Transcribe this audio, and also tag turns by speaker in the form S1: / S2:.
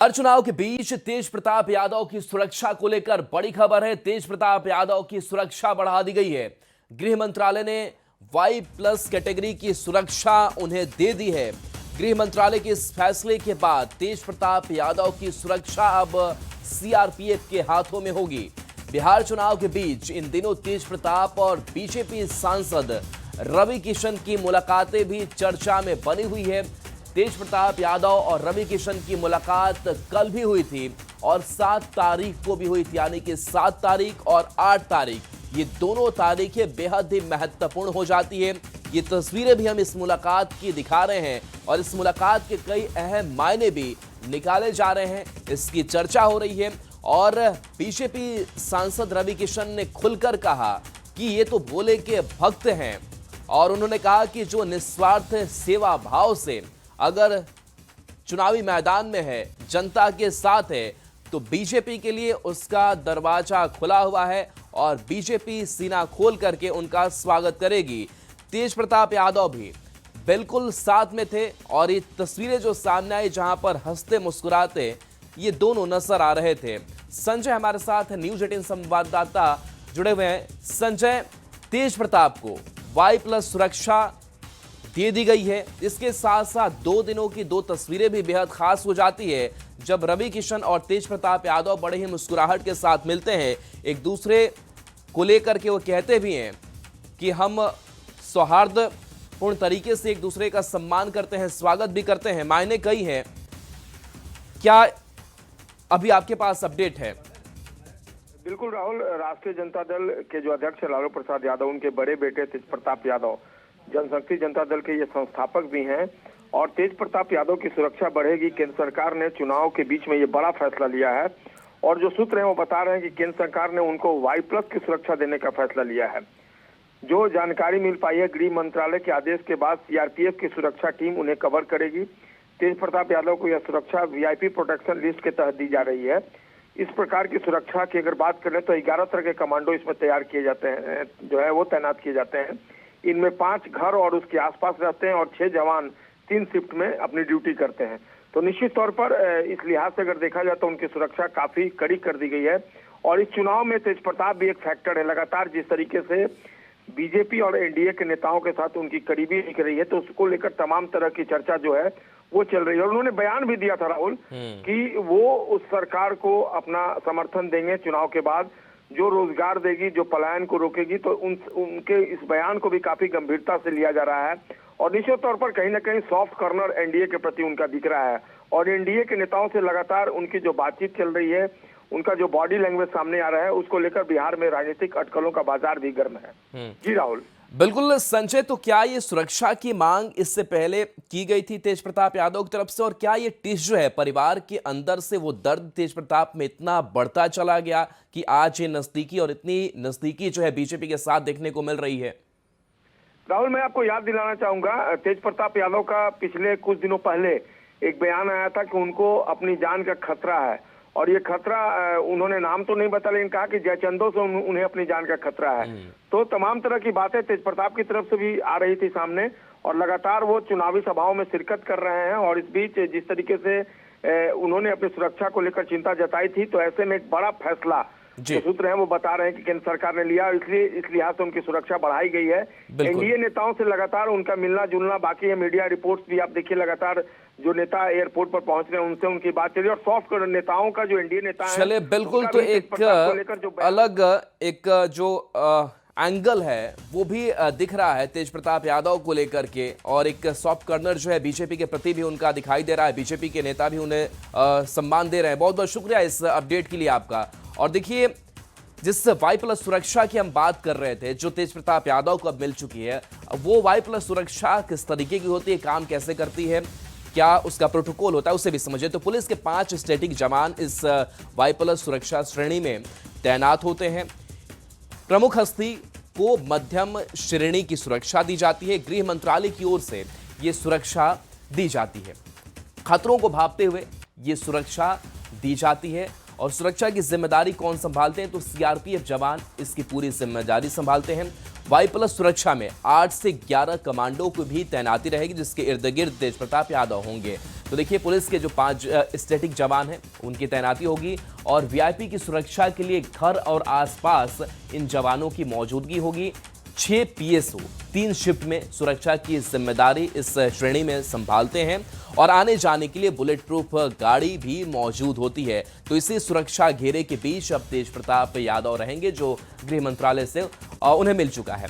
S1: हर चुनाव के बीच तेज प्रताप यादव की सुरक्षा को लेकर बड़ी खबर है। तेज प्रताप यादव की सुरक्षा बढ़ा दी गई है। गृह मंत्रालय ने वाई प्लस कैटेगरी की सुरक्षा उन्हें दे दी है। गृह मंत्रालय के इस फैसले के बाद तेज प्रताप यादव की सुरक्षा अब सीआरपीएफ के हाथों में होगी। बिहार चुनाव के बीच इन दिनों तेज प्रताप और बीजेपी सांसद रवि किशन की मुलाकातें भी चर्चा में बनी हुई है। तेज प्रताप यादव और रवि किशन की मुलाकात कल भी हुई थी और 7 तारीख को भी हुई थी, यानी कि 7 तारीख और 8 तारीख, ये दोनों तारीखें बेहद ही महत्वपूर्ण हो जाती है। ये तस्वीरें भी हम इस मुलाकात की दिखा रहे हैं और इस मुलाकात के कई अहम मायने भी निकाले जा रहे हैं। इसकी चर्चा हो रही है और बीजेपी सांसद रवि किशन ने खुलकर कहा कि ये तो भोले के भक्त हैं और उन्होंने कहा कि जो निस्वार्थ सेवा भाव से अगर चुनावी मैदान में है, जनता के साथ है, तो बीजेपी के लिए उसका दरवाजा खुला हुआ है और बीजेपी सीना खोल करके उनका स्वागत करेगी। तेज प्रताप यादव भी बिल्कुल साथ में थे और ये तस्वीरें जो सामने आई जहां पर हंसते मुस्कुराते ये दोनों नजर आ रहे थे। संजय हमारे साथ न्यूज 18 संवाददाता जुड़े हुए हैं। संजय, तेज प्रताप को वाई प्लस सुरक्षा दे दी गई है, इसके साथ साथ 2 दिनों की 2 तस्वीरें भी बेहद खास हो जाती है जब रवि किशन और तेज प्रताप यादव बड़े ही मुस्कुराहट के साथ मिलते हैं, एक दूसरे को लेकर के वो कहते भी हैं कि हम सौहार्दपूर्ण तरीके से एक दूसरे का सम्मान करते हैं, स्वागत भी करते हैं। मायने कई हैं। क्या अभी आपके पास अपडेट है?
S2: बिल्कुल राहुल, राष्ट्रीय जनता दल के जो अध्यक्ष लालू प्रसाद यादव, उनके बड़े बेटे तेज प्रताप यादव जनशक्ति जनता दल के ये संस्थापक भी हैं और तेज प्रताप यादव की सुरक्षा बढ़ेगी। केंद्र सरकार ने चुनाव के बीच में ये बड़ा फैसला लिया है और जो सूत्र हैं वो बता रहे हैं कि केंद्र सरकार ने उनको वाई प्लस की सुरक्षा देने का फैसला लिया है। जो जानकारी मिल पाई है, गृह मंत्रालय के आदेश के बाद सीआरपीएफ की सुरक्षा टीम उन्हें कवर करेगी। तेज प्रताप यादव को यह सुरक्षा वीआईपी प्रोटेक्शन लिस्ट के तहत दी जा रही है। इस प्रकार की सुरक्षा की अगर बात करें तो 11 तरह के कमांडो इसमें तैयार किए जाते हैं, जो है वो तैनात किए जाते हैं। इनमें 5 घर और उसके आसपास रहते हैं और 6 जवान 3 शिफ्ट में अपनी ड्यूटी करते हैं। तो निश्चित तौर पर इस लिहाज से अगर देखा जाए तो उनकी सुरक्षा काफी कड़ी कर दी गई है और इस चुनाव में तेज प्रताप भी एक फैक्टर है। लगातार जिस तरीके से बीजेपी और एनडीए के नेताओं के साथ उनकी करीबी दिख रही है, तो उसको लेकर तमाम तरह की चर्चा जो है वो चल रही है। और उन्होंने बयान भी दिया था राहुल कि वो उस सरकार को अपना समर्थन देंगे चुनाव के बाद, जो रोजगार देगी, जो पलायन को रोकेगी। तो उनके इस बयान को भी काफी गंभीरता से लिया जा रहा है और निश्चित तौर पर कहीं ना कहीं सॉफ्ट कॉर्नर एनडीए के प्रति उनका दिख रहा है और एनडीए के नेताओं से लगातार उनकी जो बातचीत चल रही है, उनका जो बॉडी लैंग्वेज सामने आ रहा है, उसको लेकर बिहार में राजनीतिक अटकलों का बाजार भी गर्म है। जी राहुल।
S1: बिल्कुल संजय, तो क्या ये सुरक्षा की मांग इससे पहले की गई थी तेज प्रताप यादव की तरफ से और क्या ये टिश जो है परिवार के अंदर से वो दर्द तेज प्रताप में इतना बढ़ता चला गया कि आज ये नजदीकी और इतनी नजदीकी जो है बीजेपी के साथ देखने को मिल रही है?
S2: राहुल, मैं आपको याद दिलाना चाहूंगा, तेज प्रताप यादव का पिछले कुछ दिनों पहले एक बयान आया था कि उनको अपनी जान का खतरा है और ये खतरा, उन्होंने नाम तो नहीं बताया लेकिन कहा कि जयचंदों से उन्हें अपनी जान का खतरा है। तो तमाम तरह की बातें तेज प्रताप की तरफ से भी आ रही थी सामने और लगातार वो चुनावी सभाओं में शिरकत कर रहे हैं और इस बीच जिस तरीके से उन्होंने अपनी सुरक्षा को लेकर चिंता जताई थी, तो ऐसे में एक बड़ा फैसला जो सूत्र हैं वो बता रहे हैं कि केंद्र सरकार ने लिया, इसलिए इस लिहाज से उनकी सुरक्षा बढ़ाई गई है। एनडीए नेताओं से लगातार उनका मिलना जुलना बाकी है। मीडिया रिपोर्ट्स भी आप देखिए, लगातार जो नेता एयरपोर्ट पर पहुंच रहे हैं उनसे उनकी बात चली और सॉफ्ट नेताओं का जो एनडीए नेता है,
S1: चले बिल्कुल, तो एक अलग एक जो एंगल है वो भी दिख रहा है तेज प्रताप यादव को लेकर के और एक सॉफ्ट कॉर्नर जो है बीजेपी के प्रति भी उनका दिखाई दे रहा है। बीजेपी के नेता भी उन्हें सम्मान दे रहे हैं। बहुत बहुत शुक्रिया इस अपडेट के लिए आपका। और देखिए, जिस वाई प्लस सुरक्षा की हम बात कर रहे थे जो तेज प्रताप यादव को अब मिल चुकी है, वो वाई प्लस सुरक्षा किस तरीके की होती है, काम कैसे करती है, क्या उसका प्रोटोकॉल होता है, उसे भी समझे। तो पुलिस के 5 स्टैटिक जवान इस वाई प्लस सुरक्षा श्रेणी में तैनात होते हैं। प्रमुख हस्ती को मध्यम श्रेणी की सुरक्षा दी जाती है। गृह मंत्रालय की ओर से यह सुरक्षा दी जाती है। खतरों को भांपते हुए यह सुरक्षा दी जाती है और सुरक्षा की जिम्मेदारी कौन संभालते हैं, तो सीआरपीएफ जवान इसकी पूरी जिम्मेदारी संभालते हैं। वाई प्लस सुरक्षा में 8 से 11 कमांडो को भी तैनाती रहेगी, जिसके इर्द गिर्द तेज प्रताप यादव होंगे। तो देखिए, पुलिस के जो 5 स्टैटिक जवान हैं उनकी तैनाती होगी और वीआईपी की सुरक्षा के लिए घर और आसपास इन जवानों की मौजूदगी होगी। 6 पीएसओ 3 शिफ्ट में सुरक्षा की जिम्मेदारी इस श्रेणी में संभालते हैं और आने जाने के लिए बुलेट प्रूफ गाड़ी भी मौजूद होती है। तो इसी सुरक्षा घेरे के बीच अब तेज प्रताप यादव रहेंगे, जो गृह मंत्रालय से उन्हें मिल चुका है।